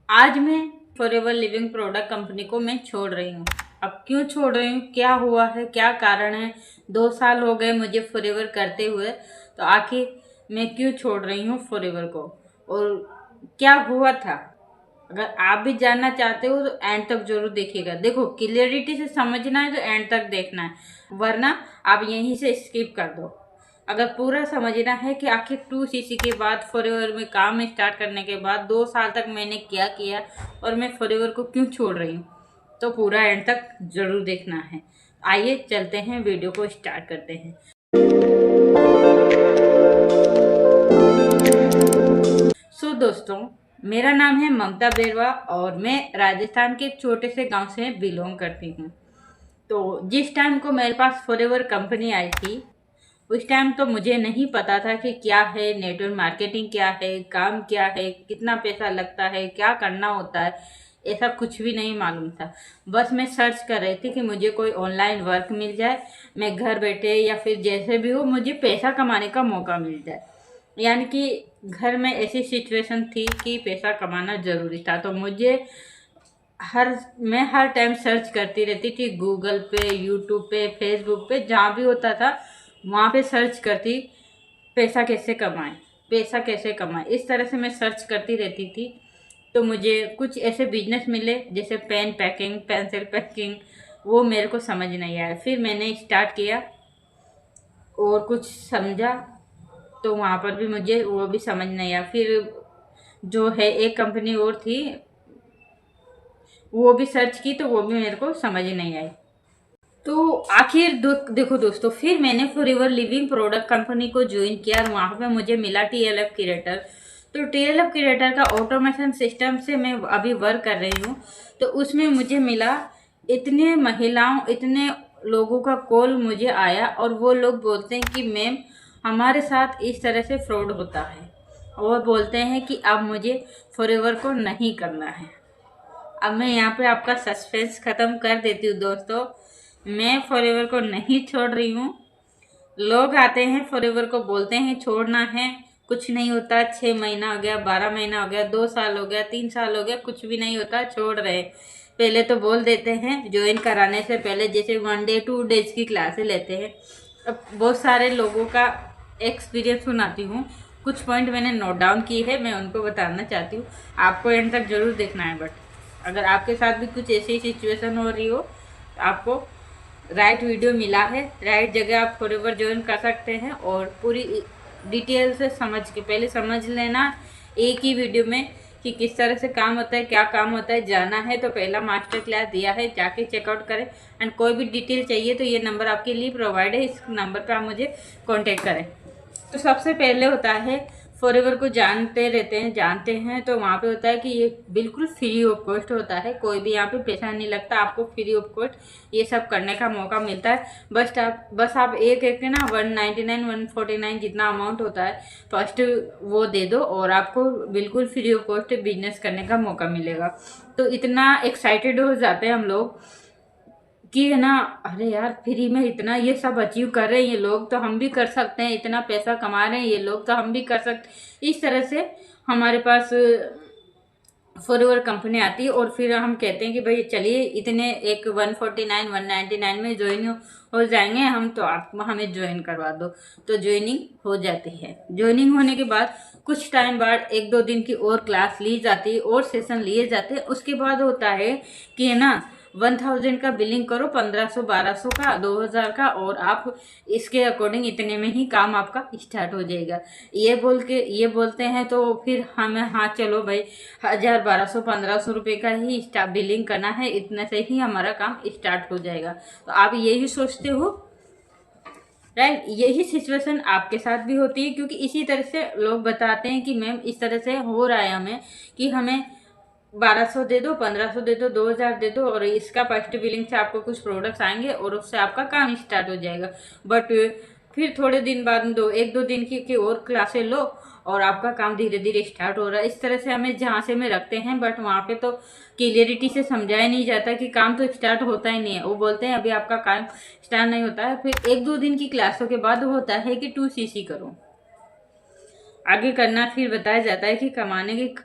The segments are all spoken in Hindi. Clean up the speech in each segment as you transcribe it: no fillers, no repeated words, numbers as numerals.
आज मैं फॉरएवर लिविंग प्रोडक्ट कंपनी को मैं छोड़ रही हूँ। अब क्यों छोड़ रही हूँ, क्या हुआ है, क्या कारण है। 2 साल हो गए मुझे फॉरएवर करते हुए, तो आखिर मैं क्यों छोड़ रही हूँ फॉरएवर को और क्या हुआ था। अगर आप भी जानना चाहते हो तो एंड तक जरूर देखिएगा। देखो, क्लियरिटी से समझना है तो एंड तक देखना है, वरना आप यहीं से स्किप कर दो। अगर पूरा समझना है कि आखिर 2cc के बाद फॉरएवर में काम स्टार्ट करने के बाद 2 साल तक मैंने क्या किया और मैं फॉरएवर को क्यों छोड़ रही हूँ, तो पूरा एंड तक जरूर देखना है। आइए चलते हैं, वीडियो को स्टार्ट करते हैं। दोस्तों, मेरा नाम है ममता बेरवा और मैं राजस्थान के एक छोटे से गांव से बिलोंग करती हूँ। तो जिस टाइम को मेरे पास फॉरएवर कंपनी आई थी, उस टाइम तो मुझे नहीं पता था कि क्या है नेटवर्क मार्केटिंग, क्या है काम, क्या है कितना पैसा लगता है, क्या करना होता है। ऐसा कुछ भी नहीं मालूम था। बस मैं सर्च कर रही थी कि मुझे कोई ऑनलाइन वर्क मिल जाए, मैं घर बैठे या फिर जैसे भी हो मुझे पैसा कमाने का मौका मिल जाए। यानी कि घर में ऐसी सिचुएशन थी कि पैसा कमाना ज़रूरी था। तो मैं हर टाइम सर्च करती रहती थी, गूगल पे, यूट्यूब पे, फेसबुक पे, जहाँ भी होता था वहाँ पे सर्च करती, पैसा कैसे कमाएं, पैसा कैसे कमाएं, इस तरह से मैं सर्च करती रहती थी। तो मुझे कुछ ऐसे बिजनेस मिले जैसे पेन पैकिंग, पेंसिल पैकिंग, वो मेरे को समझ नहीं आया। फिर मैंने स्टार्ट किया और कुछ समझा, तो वहाँ पर भी मुझे वो भी समझ नहीं आया। फिर जो है एक कंपनी और थी, वो भी सर्च की तो वो भी मेरे को समझ नहीं आई। तो आखिर देखो दोस्तों, फिर मैंने फॉरएवर लिविंग प्रोडक्ट कंपनी को ज्वाइन किया और वहाँ पे मुझे मिला टीएलएफ क्रिएटर। तो टीएलएफ क्रिएटर का ऑटोमेशन सिस्टम से मैं अभी वर्क कर रही हूँ। तो उसमें मुझे मिला, इतने महिलाओं, इतने लोगों का कॉल मुझे आया और वो लोग बोलते हैं कि मैम हमारे साथ इस तरह से फ्रॉड होता है, और बोलते हैं कि अब मुझे फॉरएवर को नहीं करना है। अब मैं यहाँ पे आपका सस्पेंस खत्म कर देती हूँ दोस्तों, मैं फॉरएवर को नहीं छोड़ रही हूँ। लोग आते हैं फॉरएवर को, बोलते हैं छोड़ना है, कुछ नहीं होता, 6 महीना हो गया, 12 महीना हो गया, 2 साल हो गया, 3 साल हो गया, कुछ भी नहीं होता, छोड़ रहे। पहले तो बोल देते हैं ज्वाइन कराने से पहले, जैसे 1 डे 2 डेज की क्लासें लेते हैं। अब बहुत सारे लोगों का एक्सपीरियंस सुनाती हूँ, कुछ पॉइंट मैंने नोट डाउन की है, मैं उनको बताना चाहती हूँ। आपको एंड तक जरूर देखना है। बट अगर आपके साथ भी कुछ ऐसी सिचुएशन हो रही हो तो आपको राइट वीडियो मिला है, राइट जगह आप फॉरएवर ज्वाइन कर सकते हैं। और पूरी डिटेल से समझ के, पहले समझ लेना एक ही वीडियो में कि किस तरह से काम होता है, क्या काम होता है। जाना है तो पहला मास्टर क्लास दिया है, जाके चेकआउट करें। एंड कोई भी डिटेल चाहिए तो ये नंबर आपके लिए प्रोवाइड है, इस नंबर पर आप मुझे कॉन्टेक्ट करें। तो सबसे पहले होता है, फॉरएवर को जानते हैं तो वहाँ पे होता है कि ये बिल्कुल फ्री ऑफ कॉस्ट होता है, कोई भी यहाँ पे पैसा नहीं लगता, आपको फ्री ऑफ कॉस्ट ये सब करने का मौका मिलता है। बस आप एक एक ना 199 149 जितना अमाउंट होता है फर्स्ट वो दे दो और आपको बिल्कुल फ्री ऑफ कॉस्ट बिजनेस करने का मौका मिलेगा। तो इतना एक्साइटेड हो जाते हैं हम लोग कि है ना, अरे यार फ्री में इतना ये सब अचीव कर रहे हैं ये लोग, तो हम भी कर सकते हैं, इतना पैसा कमा रहे हैं ये लोग तो हम भी कर सकते। इस तरह से हमारे पास फॉरएवर कंपनी आती है और फिर हम कहते हैं कि भाई चलिए इतने एक 149 199 में ज्वाइन हो जाएंगे हम, तो आप हमें ज्वाइन करवा दो। तो ज्वाइनिंग हो जाती है। ज्वाइनिंग होने के बाद कुछ टाइम बाद 1-2 दिन की और क्लास ली जाती है और सेशन लिए जाते हैं। उसके बाद होता है कि है ना 1000 का बिलिंग करो, 1500 1200 का, 2000 का, और आप इसके अकॉर्डिंग इतने में ही काम आपका स्टार्ट हो जाएगा। ये बोलते हैं तो फिर हमें, हाँ चलो भाई 1000 1200 1500 रुपये का ही बिलिंग करना है, इतने से ही हमारा काम स्टार्ट हो जाएगा। तो आप यही सोचते हो, राइट। यही सिचुएशन आपके साथ भी होती है, क्योंकि इसी तरह से लोग बताते हैं कि मैम इस तरह से हो रहा है हमें, कि हमें 1200 दे दो, 1500 दे दो, 2000 दे दो और इसका फर्स्ट बिलिंग से आपको कुछ प्रोडक्ट्स आएंगे और उससे आपका काम स्टार्ट हो जाएगा। बट फिर थोड़े दिन बाद 1-2 दिन की और क्लासें लो और आपका काम धीरे धीरे स्टार्ट हो रहा है। इस तरह से हमें जहाँ से में रखते हैं, बट वहाँ पे तो क्लियरिटी से समझाया नहीं जाता कि काम तो स्टार्ट होता ही नहीं है। वो बोलते हैं अभी आपका काम स्टार्ट नहीं होता है। फिर 1-2 दिन की क्लासों के बाद होता है कि 2cc करो, आगे करना। फिर बताया जाता है कि कमाने की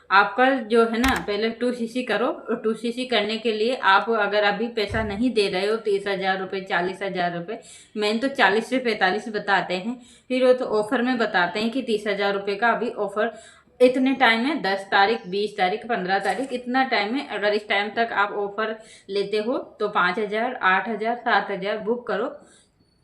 आपका जो है ना, पहले 2cc करो, और 2cc करने के लिए आप अगर अभी पैसा नहीं दे रहे हो 30,000 रुपये, 40,000 रुपये, मैंने तो 40 से 45 बताते हैं, फिर वो तो ऑफर में बताते हैं कि 30,000 रुपये का अभी ऑफर इतने टाइम है, 10 तारीख, 20 तारीख, 15 तारीख, इतना टाइम है। अगर इस टाइम तक आप ऑफर लेते हो तो 5,000, 8,000, 7,000 बुक करो,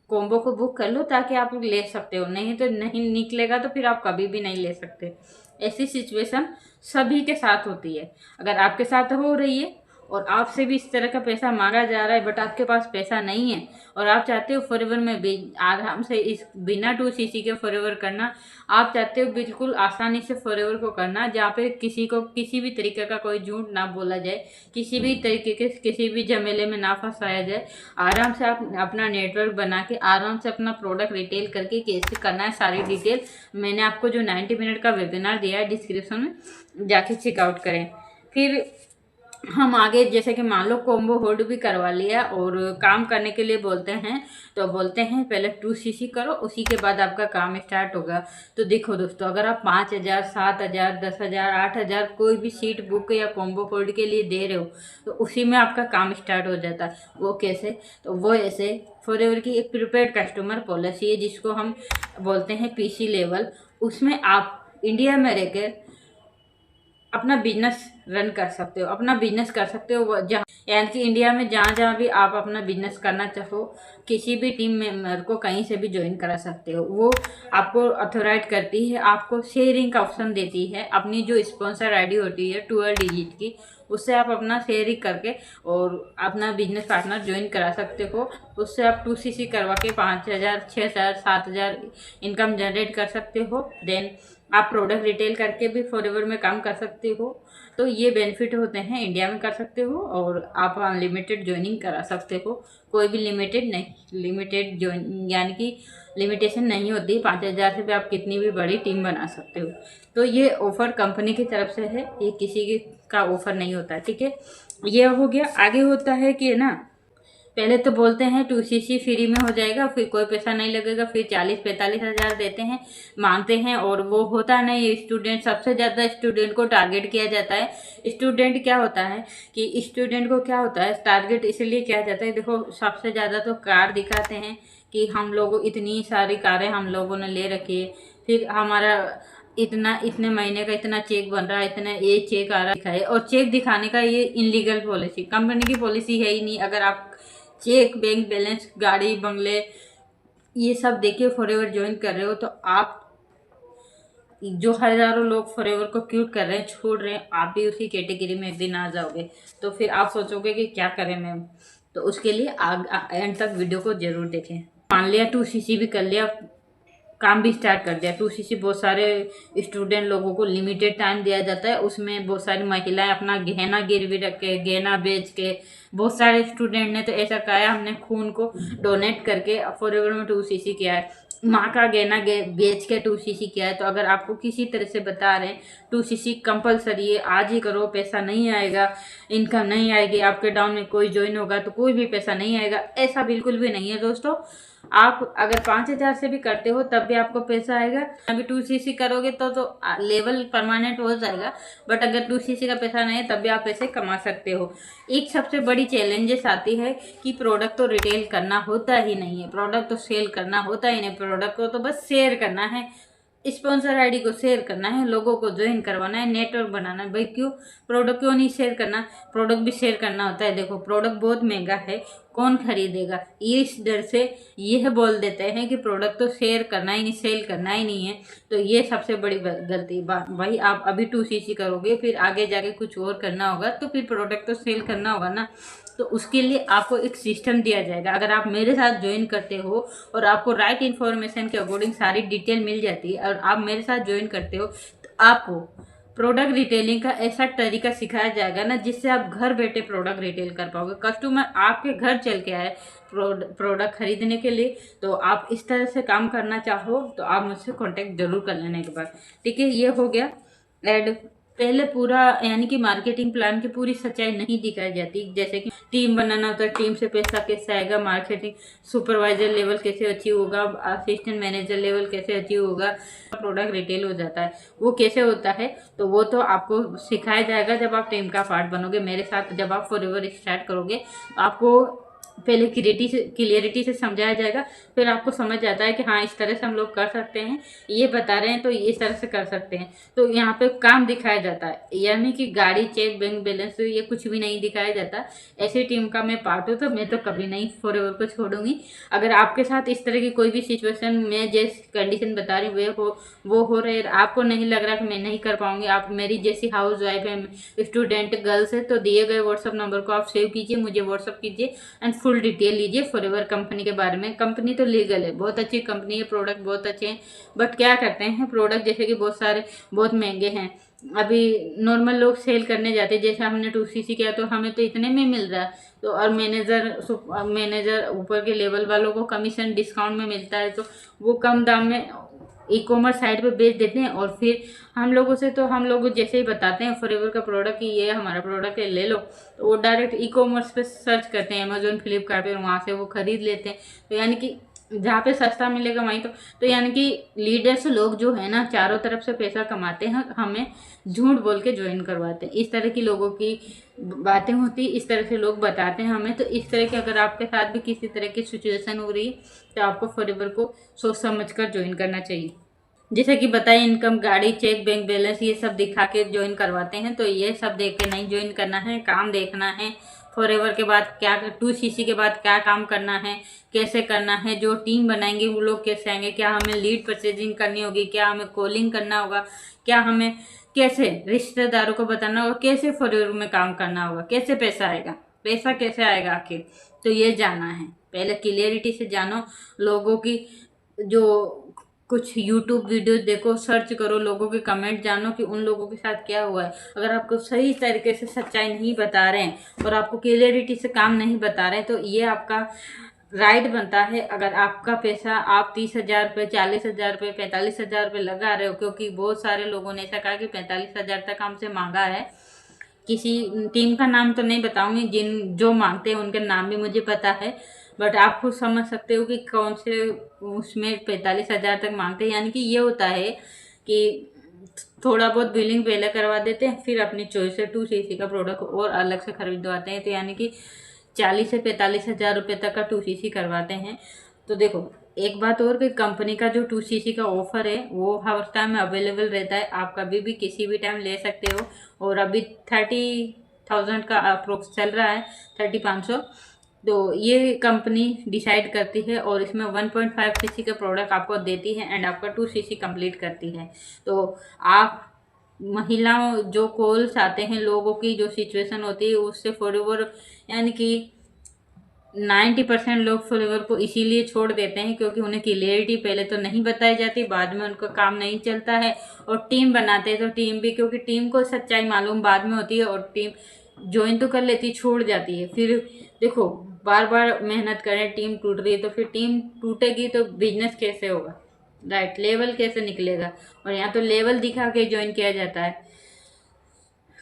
कॉम्बो को बुक कर लो, ताकि आप ले सकते हो। नहीं तो नहीं निकलेगा तो फिर आप कभी भी नहीं ले सकते। ऐसी सिचुएशन सभी के साथ होती है। अगर आपके साथ हो रही है और आपसे भी इस तरह का पैसा मांगा जा रहा है, बट आपके पास पैसा नहीं है और आप चाहते हो फॉरएवर में भी आराम से इस बिना 2cc के फॉरएवर करना, आप चाहते हो बिल्कुल आसानी से फॉरएवर को करना, जहाँ पे किसी को किसी भी तरीके का कोई झूठ ना बोला जाए, किसी भी तरीके के किसी भी झमेले में ना फंसाया जाए, आराम से आप अपना नेटवर्क बना के आराम से अपना प्रोडक्ट रिटेल करके कैसे करना है, सारी डिटेल मैंने आपको जो 90 मिनट का वेबिनार दिया है डिस्क्रिप्शन में जाके चेकआउट करें। फिर हम आगे, जैसे कि मान लो कॉम्बो होल्ड भी करवा लिया और काम करने के लिए बोलते हैं, तो बोलते हैं पहले 2cc करो, उसी के बाद आपका काम स्टार्ट होगा। तो देखो दोस्तों, अगर आप 5,000, 7,000, 10,000, 8,000 कोई भी सीट बुक या कॉम्बो होल्ड के लिए दे रहे हो, तो उसी में आपका काम स्टार्ट हो जाता है। वो कैसे? तो वो ऐसे, फॉरएवर की एक प्रीपेड कस्टमर पॉलिसी है जिसको हम बोलते हैं PC लेवल। उसमें आप इंडिया में रहकर अपना बिजनेस रन कर सकते हो, अपना बिजनेस कर सकते हो जहाँ, यानी कि इंडिया में जहाँ जहाँ भी आप अपना बिजनेस करना चाहो, किसी भी टीम मेंबर को कहीं से भी ज्वाइन करा सकते हो। वो आपको अथोराइज करती है, आपको शेयरिंग का ऑप्शन देती है। अपनी जो स्पॉन्सर आईडी होती है 12 डिजिट की, उससे आप अपना शेयरिंग करके और अपना बिजनेस पार्टनर ज्वाइन करा सकते हो। उससे आप 2cc करवा के 5,000, 6,000, 7,000 इनकम जनरेट कर सकते हो। देन आप प्रोडक्ट रिटेल करके भी फॉरएवर में काम कर सकते हो। तो ये बेनिफिट होते हैं, इंडिया में कर सकते हो और आप अनलिमिटेड ज्वाइनिंग करा सकते हो। कोई भी लिमिटेड ज्वाइन यानी कि लिमिटेशन नहीं होती। 5,000 से भी आप कितनी भी बड़ी टीम बना सकते हो। तो ये ऑफर कंपनी की तरफ से है, ये किसी का ऑफर नहीं होता, ठीक है। ये हो गया। आगे होता है कि ना, पहले तो बोलते हैं 2cc फ्री में हो जाएगा, फिर कोई पैसा नहीं लगेगा, फिर 40-45 हज़ार देते हैं, मांगते हैं, और वो होता नहीं। स्टूडेंट, सबसे ज़्यादा स्टूडेंट को टारगेट किया जाता है। स्टूडेंट क्या होता है कि स्टूडेंट को क्या होता है, टारगेट इसलिए किया जाता है, देखो सबसे ज़्यादा तो कार दिखाते हैं कि हम लोग इतनी सारी कारें हम लोगों ने ले रखी है, फिर हमारा इतना इतने महीने का इतना चेक बन रहा है, इतना ये चेक आ रहा है। और चेक दिखाने का ये इनलीगल पॉलिसी, कंपनी की पॉलिसी है ही नहीं। अगर आप चेक, बैंक बैलेंस, गाड़ी, बंगले, ये सब देखिए फॉरएवर ज्वाइन कर रहे हो, तो आप जो हजारों लोग फॉरएवर को क्यूट कर रहे हैं, छोड़ रहे हैं, आप भी उसी कैटेगरी में एक दिन आ जाओगे। तो फिर आप सोचोगे कि क्या करें मैम। तो उसके लिए एंड तक वीडियो को जरूर देखें। मान लिया 2cc भी कर लिया, काम भी स्टार्ट कर दिया। 2cc बहुत सारे स्टूडेंट लोगों को लिमिटेड टाइम दिया जाता है। उसमें बहुत सारी महिलाएं अपना गहना गिरवी रख के, गहना बेच के, बहुत सारे स्टूडेंट ने तो ऐसा कहा है, हमने खून को डोनेट करके फॉरएवर में 2cc किया है, माँ का गहना बेच के 2cc किया है। तो अगर आपको किसी तरह से बता रहे हैं 2cc कंपलसरी है, आज ही करो, पैसा नहीं आएगा, इनकम नहीं आएगी, आपके डाउन में कोई ज्वाइन होगा तो कोई भी पैसा नहीं आएगा, ऐसा बिल्कुल भी नहीं है दोस्तों। आप अगर 5,000 से भी करते हो तब भी आपको पैसा आएगा। अभी 2cc करोगे तो लेवल परमानेंट हो जाएगा, बट अगर 2cc का पैसा नहीं है तब भी आप पैसे कमा सकते हो। एक सबसे बड़ी चैलेंजेस आती है कि प्रोडक्ट तो रिटेल करना होता ही नहीं है, प्रोडक्ट तो सेल करना होता ही नहीं, प्रोडक्ट को तो बस शेयर करना है, स्पॉन्सर आईडी को शेयर करना है, लोगों को ज्वाइन करवाना है, नेटवर्क बनाना है। भाई क्यों प्रोडक्ट क्यों नहीं शेयर करना? प्रोडक्ट भी शेयर करना होता है। देखो प्रोडक्ट बहुत महंगा है, कौन खरीदेगा, ये इस डर से यह बोल देते हैं कि प्रोडक्ट तो शेयर करना ही नहीं, सेल करना ही नहीं है। तो ये सबसे बड़ी गलती बात। भाई आप अभी 2cc करोगे, फिर आगे जाके कुछ और करना होगा, तो फिर प्रोडक्ट तो सेल करना होगा ना। तो उसके लिए आपको एक सिस्टम दिया जाएगा। अगर आप मेरे साथ ज्वाइन करते हो और आपको राइट इन्फॉर्मेशन के अकॉर्डिंग सारी डिटेल मिल जाती है और आप मेरे साथ ज्वाइन करते हो, तो आपको प्रोडक्ट रिटेलिंग का ऐसा तरीका सिखाया जाएगा ना, जिससे आप घर बैठे प्रोडक्ट रिटेल कर पाओगे। कस्टमर आपके घर चल के आए प्रोडक्ट खरीदने के लिए, तो आप इस तरह से काम करना चाहो तो आप मुझसे कांटेक्ट जरूर कर लेना एक बार, ठीक है। ये हो गया ऐड पहले पूरा यानी कि मार्केटिंग प्लान की पूरी सच्चाई नहीं दिखाई जाती। जैसे कि टीम बनाना होता है, टीम से पैसा कैसे आएगा, मार्केटिंग सुपरवाइजर लेवल कैसे अचीव होगा, असिस्टेंट मैनेजर लेवल कैसे अचीव होगा, प्रोडक्ट रिटेल हो जाता है वो कैसे होता है, तो वो तो आपको सिखाया जाएगा जब आप टीम का पार्ट बनोगे। मेरे साथ जब आप फॉरएवर स्टार्ट करोगे आपको पहले क्लियरिटी से समझाया जाएगा, फिर आपको समझ जाता है कि हाँ इस तरह से हम लोग कर सकते हैं, ये बता रहे हैं तो इस तरह से कर सकते हैं। तो यहाँ पे काम दिखाया जाता है, यानी कि गाड़ी, चेक, बैंक बैलेंस ये कुछ भी नहीं दिखाया जाता। ऐसी टीम का मैं पार्ट हूँ तो मैं तो कभी नहीं फॉरएवर को छोड़ूंगी। अगर आपके साथ इस तरह की कोई भी सिचुएशन, मैं जैसी कंडीशन बता रही हूँ वो हो रहे, आपको नहीं लग रहा कि मैं नहीं कर पाऊंगी, आप मेरी जैसी हाउस वाइफ है, स्टूडेंट गर्ल्स है, तो दिए गए व्हाट्सअप नंबर को आप सेव कीजिए, मुझे व्हाट्सअप कीजिए एंड फुल डिटेल लीजिए फॉरएवर कंपनी के बारे में। कंपनी तो लीगल है, बहुत अच्छी कंपनी है, प्रोडक्ट बहुत अच्छे हैं, बट क्या करते हैं प्रोडक्ट जैसे कि बहुत महंगे हैं। अभी नॉर्मल लोग सेल करने जाते हैं, जैसे हमने 2cc किया तो हमें तो इतने में मिल रहा है, तो और मैनेजर ऊपर के लेवल वालों को कमीशन डिस्काउंट में मिलता है, तो वो कम दाम में ई कॉमर्स साइट पे बेच देते हैं। और फिर हम लोग जैसे ही बताते हैं फॉरएवर का प्रोडक्ट कि ये हमारा प्रोडक्ट है ले लो, तो वो डायरेक्ट ई कॉमर्स पे सर्च करते हैं, अमेजोन, फ्लिपकार्ट पे, वहाँ से वो खरीद लेते हैं। तो यानी कि जहाँ पे सस्ता मिलेगा वहीं तो यानी कि लीडर्स लोग जो है ना चारों तरफ से पैसा कमाते हैं, हमें झूठ बोल के ज्वाइन करवाते हैं। इस तरह की लोगों की बातें होती, इस तरह से लोग बताते हैं हमें। तो इस तरह की अगर आपके साथ भी किसी तरह की सिचुएशन हो रही है तो आपको फॉरएवर को सोच समझ कर ज्वाइन करना चाहिए। जैसे कि बताइए, इनकम, गाड़ी, चेक, बैंक बैलेंस ये सब दिखा के ज्वाइन करवाते हैं, तो ये सब देख के नहीं ज्वाइन करना है, काम देखना है। फॉरएवर के बाद क्या, 2cc के बाद क्या काम करना है, कैसे करना है, जो टीम बनाएंगे वो लोग कैसे आएंगे, क्या हमें लीड परचेजिंग करनी होगी, क्या हमें कॉलिंग करना होगा, क्या हमें कैसे रिश्तेदारों को बताना होगा, कैसे फॉरएवर में काम करना होगा, कैसे पैसा कैसे आएगा आखिर, तो ये जानना है। पहले क्लियरिटी से जानो लोगों की, जो कुछ यूट्यूब वीडियो देखो, सर्च करो, लोगों के कमेंट जानो कि उन लोगों के साथ क्या हुआ है। अगर आपको सही तरीके से सच्चाई नहीं बता रहे हैं और आपको क्लियरिटी से काम नहीं बता रहे हैं, तो ये आपका राइट बनता है। अगर आपका पैसा आप 30,000 रुपये, 40,000 रुपये, 45,000 रुपये लगा रहे हो, क्योंकि बहुत सारे लोगों ने ऐसा कहा कि 45,000 तक हमसे मांगा है। किसी टीम का नाम तो नहीं बताऊंगी, जो मांगते हैं उनके नाम भी मुझे पता है, बट आप खुद समझ सकते हो कि कौन से उसमें 45,000 तक मांगते हैं। यानी कि ये होता है कि थोड़ा बहुत बिलिंग पहले करवा देते हैं, फिर अपनी चॉइस से 2cc का प्रोडक्ट और अलग से खरीदवाते हैं, तो यानी कि 40 से 45,000 रुपये तक का 2cc करवाते हैं। तो देखो एक बात और कि कंपनी का जो 2cc का ऑफर है वो हर टाइम अवेलेबल रहता है, आप कभी भी किसी भी टाइम ले सकते हो। और अभी 30,000 का अप्रोक्स चल रहा है, 30,500। तो ये कंपनी डिसाइड करती है और इसमें 1.5cc का प्रोडक्ट आपको देती है एंड आपका 2cc कंप्लीट करती है। तो आप महिलाओं जो कॉल्स आते हैं, लोगों की जो सिचुएशन होती है उससे फॉरएवर, यानी कि 90% लोग फॉरएवर को इसीलिए छोड़ देते हैं क्योंकि उन्हें क्लियरिटी पहले तो नहीं बताई जाती, बाद में उनका काम नहीं चलता है। और टीम बनाते हैं तो टीम भी, क्योंकि टीम को सच्चाई मालूम बाद में होती है और टीम ज्वाइन तो कर लेती, छोड़ जाती है। फिर देखो बार बार मेहनत करें, टीम टूट रही है, तो फिर टीम टूटेगी तो बिजनेस कैसे होगा, राइट, लेवल कैसे निकलेगा। और यहाँ तो लेवल दिखा के ज्वाइन किया जाता है,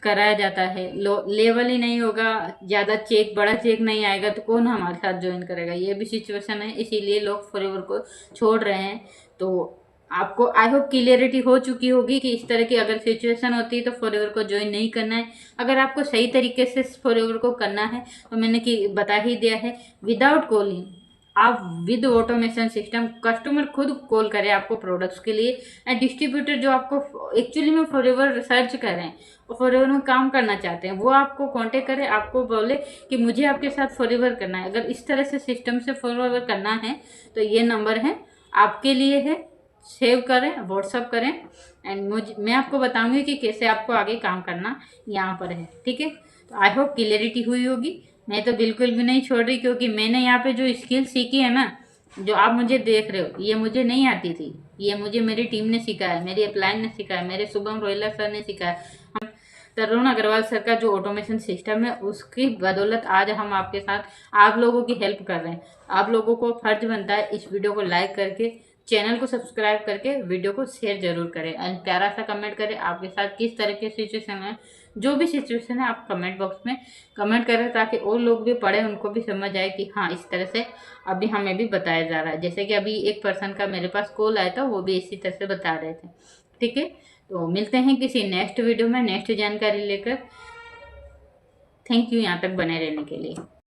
कराया जाता है। लेवल ही नहीं होगा, ज़्यादा चेक, बड़ा चेक नहीं आएगा तो कौन हमारे साथ ज्वाइन करेगा। ये भी सिचुएशन है, इसीलिए लोग फॉरएवर को छोड़ रहे हैं। तो आपको आई होप क्लियरिटी हो चुकी होगी कि इस तरह की अगर सिचुएशन होती है तो फॉरएवर को ज्वाइन नहीं करना है। अगर आपको सही तरीके से फॉरएवर को करना है तो मैंने बता ही दिया है, विदाउट कॉलिंग, आप विद ऑटोमेशन सिस्टम, कस्टमर खुद कॉल करें आपको प्रोडक्ट्स के लिए, एंड डिस्ट्रीब्यूटर जो आपको एक्चुअली में फॉरएवर सर्च करें और फॉरएवर में काम करना चाहते हैं, वो आपको कांटेक्ट करे, आपको बोले कि मुझे आपके साथ फॉरएवर करना है। अगर इस तरह से सिस्टम से फॉरएवर करना है तो ये नंबर है आपके लिए है, सेव करें, व्हाट्सअप करें, एंड मैं आपको बताऊंगी कि कैसे आपको आगे काम करना यहाँ पर है। ठीक है, तो आई होप क्लियरिटी हुई होगी। मैं तो बिल्कुल भी नहीं छोड़ रही, क्योंकि मैंने यहाँ पे जो स्किल सीखी है ना, जो आप मुझे देख रहे हो, ये मुझे नहीं आती थी, ये मुझे मेरी टीम ने सिखाया, मेरी अपलाइन ने सिखाया, मेरे शुभम रोहिला सर ने सिखाया। हम तरुण अग्रवाल सर का जो ऑटोमेशन सिस्टम है उसकी बदौलत आज हम आपके साथ आप लोगों की हेल्प कर रहे हैं। आप लोगों को फर्ज बनता है इस वीडियो को लाइक करके चैनल को सब्सक्राइब करके वीडियो को शेयर जरूर करें एंड प्यारा सा कमेंट करें आपके साथ किस तरह के सिचुएशन है। जो भी सिचुएशन है आप कमेंट बॉक्स में कमेंट करें ताकि और लोग भी पढ़े, उनको भी समझ आए कि हाँ इस तरह से अभी हमें भी बताया जा रहा है। जैसे कि अभी एक पर्सन का मेरे पास कॉल आया था, वो भी इसी तरह से बता रहे थे। ठीक है, तो मिलते हैं किसी नेक्स्ट वीडियो में नेक्स्ट जानकारी लेकर। थैंक यू यहाँ तक बने रहने के लिए।